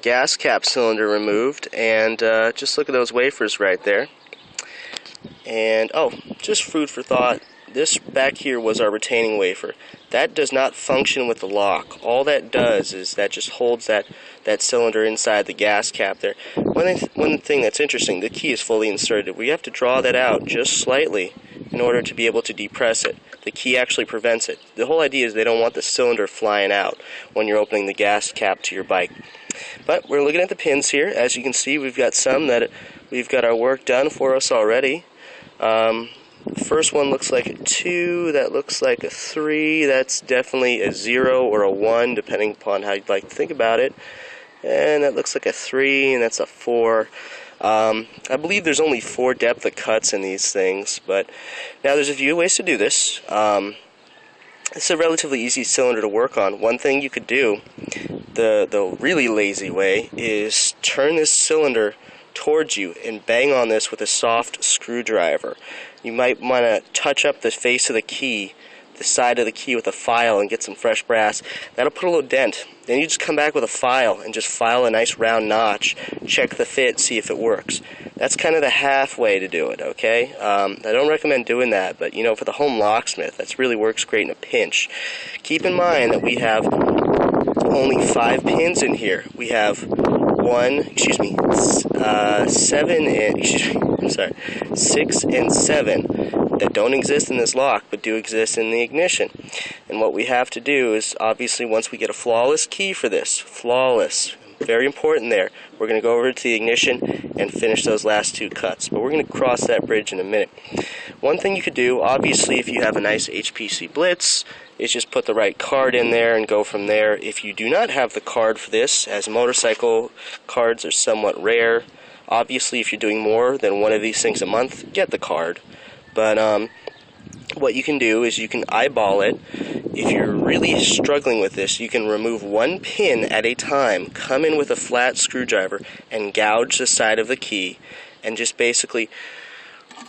Gas cap cylinder removed, and just look at those wafers right there. And oh, just food for thought, this back here was our retaining wafer. That does not function with the lock. All that does is that just holds that cylinder inside the gas cap there. One thing that's interesting, the key is fully inserted. We have to draw that out just slightly in order to be able to depress it. The key actually prevents it. The whole idea is they don't want the cylinder flying out when you're opening the gas cap to your bike. But we're looking at the pins here. As you can see, we've got some that we've got our work done for us already. The first one looks like a 2, that looks like a 3, that's definitely a 0 or a 1 depending upon how you'd like to think about it. And that looks like a 3, and that's a 4. I believe there's only 4 depth of cuts in these things, but now there's a few ways to do this. It's a relatively easy cylinder to work on. One thing you could do, the really lazy way, is turn this cylinder towards you and bang on this with a soft screwdriver. You might want to touch up the face of the key, the side of the key with a file, and get some fresh brass. That'll put a little dent. Then you just come back with a file and just file a nice round notch, check the fit, see if it works. That's kind of the halfway to do it, okay? I don't recommend doing that, but for the home locksmith, that really works great in a pinch. Keep in mind that we have only 5 pins in here. We have 6 and 7 that don't exist in this lock but do exist in the ignition. And what we have to do is, obviously, once we get a flawless key for this, flawless, very important there, we're going to go over to the ignition and finish those last 2 cuts. But we're going to cross that bridge in a minute. One thing you could do, obviously, if you have a nice HPC Blitz, is just put the right card in there and go from there. If you do not have the card for this, as motorcycle cards are somewhat rare, obviously if you're doing more than one of these things a month, get the card. But what you can do is you can eyeball it. If you're really struggling with this, you can remove 1 pin at a time, come in with a flat screwdriver, and gouge the side of the key, and just basically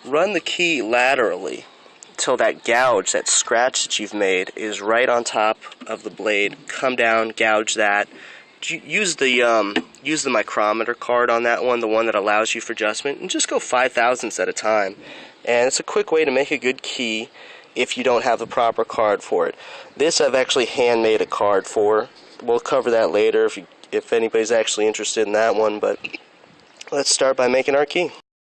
run the key laterally until that gouge, that scratch that you've made, is right on top of the blade. Come down, gouge that. Use the micrometer card on that one, the one that allows you for adjustment, and just go 5/1000ths at a time. And it's a quick way to make a good key if you don't have the proper card for it. This I've actually handmade a card for. We'll cover that later if anybody's actually interested in that one, but let's start by making our key.